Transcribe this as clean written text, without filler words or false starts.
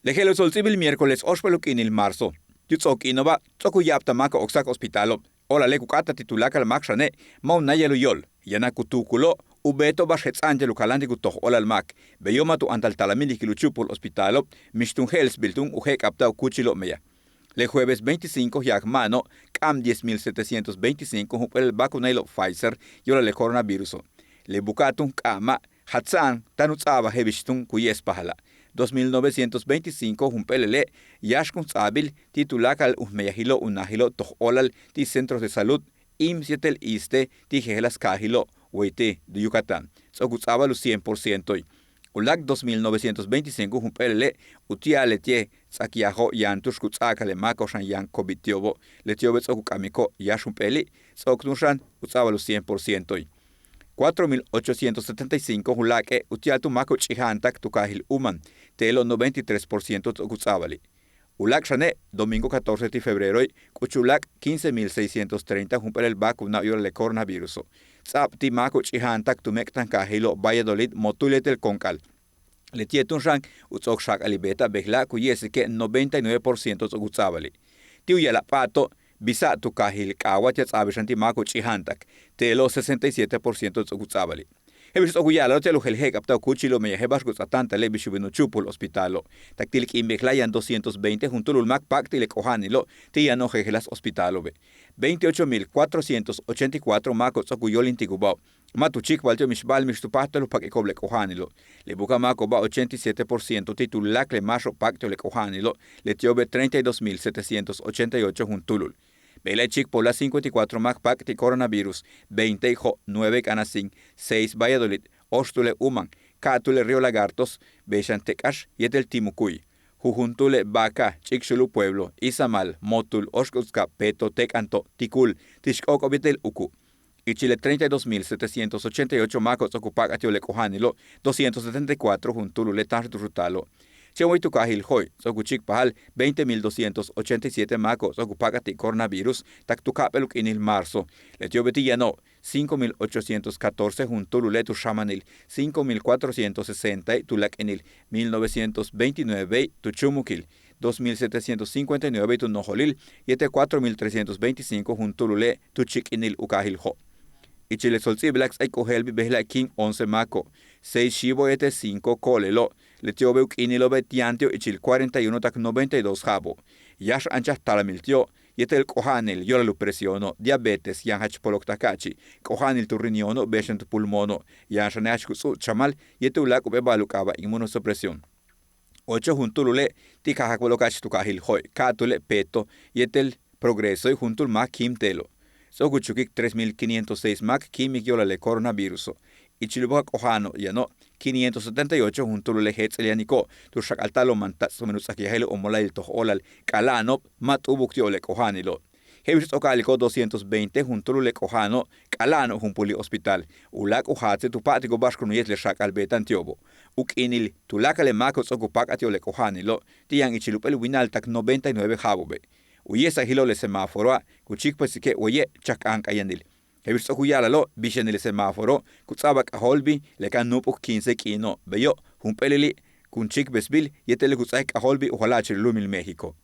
Lejelo solcibil miércoles oxpeluk in marzo. Yutzok inova, tzoku yaptamaka oxac hospitalo. Ola lekukata titulaka makshane, mau nayelu yol. Yana kutukulo, ubeto bashetz angelu kalandi kutoh ola mak. Beyoma tu antal talamili kiluchupul hospitalo, mishtun hels biltun ujek aptao kuchilo meya. Le jueves 25 mano, CAM 10.725 jupel el vacunelo Pfizer y ola le coronavirus. Le bucatun kama, hatzan, tanutzaba hevishtun kuyes pahala. 2.925 jumpelele, yashkun tzabil, titulakal umeyahilo unahilo toholal, ti centros de salud, IMSietel iste, ti jehelas kahilo, huete de Yucatán. Tzokutzabal 100%. Ulak 2.925 jumpelele, utialetie, tzakiajo yantush kutzakale mako shan yan kobitiobo, letiobe tzokukamiko yashumpeli, tzoknushan, utzabal 100%. 4.875 julake utiatu mako chihantak tukahil uman, telo 93% tzokutzabali. Ulak shane, domingo 14 de febrero, kuchulak 15.630 jumpel el vacuna y el coronavirus. Tzap ti mako chihantak tumektan kahilo Valladolid motuletel konkal. Letietun shang utzok shak alibeta behla kuyesike 99% tzokutzabali. Tiuyala pato, bisa tu kahil kawat ya tsabishanti mako chihantak, telo 67% tzokutzabali. Hebis okuyala telo helhek apta kuchilo me hebas kutzatanta le bishubino chupul hospitalo. Taktilik imbeklayan 220 juntulul mak pakti le kohanilo, tia no hegelas hospitalo be. 28.484 mako tzokuyolin tigubao. Matu chik valtio mishbal mishtupatalo pak ekoble kohanilo. Le buka mako ba 87% titulak le masho pakto le kohanilo, le tiobe 32.788 juntulul. Bela chik pola 54 mak pakti coronavirus, 20 jo 9 canasing, 6 Valladolid, Ostule Uman, Katule Río Lagartos, Bechantekash y el Timucuy. Jujuntule Baca, Chikshulu Pueblo, Izamal, Motul, Oshkutska, Peto, Tecanto, Tikul, Tishkokobitel Uku. Y Chile 32.788 macos ocupac atiole cojanilo, 274 juntulu letar rutalo. Chemoy tu kahil hoy, sokuchik pahal 20.287 macos ocupac ati coronavirus, tak tu kapeluk inil marzo. Letio betillano, 5.814 juntulu letu shamanil, 5.460 tulak enil, 1929 tu chumukil. 2.759 tu nojolil, y 4.325 juntulule tu chikinil ukahil ho. Y Chile solzi blacks ay kohelbi behla king 11 mako, 6 shibo 5 kolelo, letio beuk inilo betiantio y chil 41 tak 92 jabo. Yash anchas talamiltio, el kohanil yola presiono, diabetes yan hachpolok takachi, kohanil tu riñono beshent pulmono, yan shanach kusu chamal, yete ulak ubebalukaba inmunosupresión. 8 juntulule tikahakbolokach tukahil hoy, katule peto, yetel progreso y juntul mak kim telo. Sokuchukik 3.506 mak kimik yola le coronavirus. Y chilubak ohano yano 578 juntulule hetzelianiko, tu shakaltalo mantat sumenusakihelo omolail toholal, kalano mat ubuktiole kohanilo. Hebis okaliko 220 juntulule kohano, kalano jumpuli hospital. Ulak uhatse tu patiko bashkunuyet le shakal betan tiobo. Ukinil tulakale makos okupak atiole kohanilo, tiyan ichilupel winal tak 99 jabobe. Uyesa hilo le semáforo, kuchik pasike oye chakank ayanil. Hebis okuyalalo, bishenil semáforo, kutzabak aholbi, le kan nupuk 15 kino, beyo, humpelili, kunchik besbil, yetele kutzak aholbi uhalachir lumil México.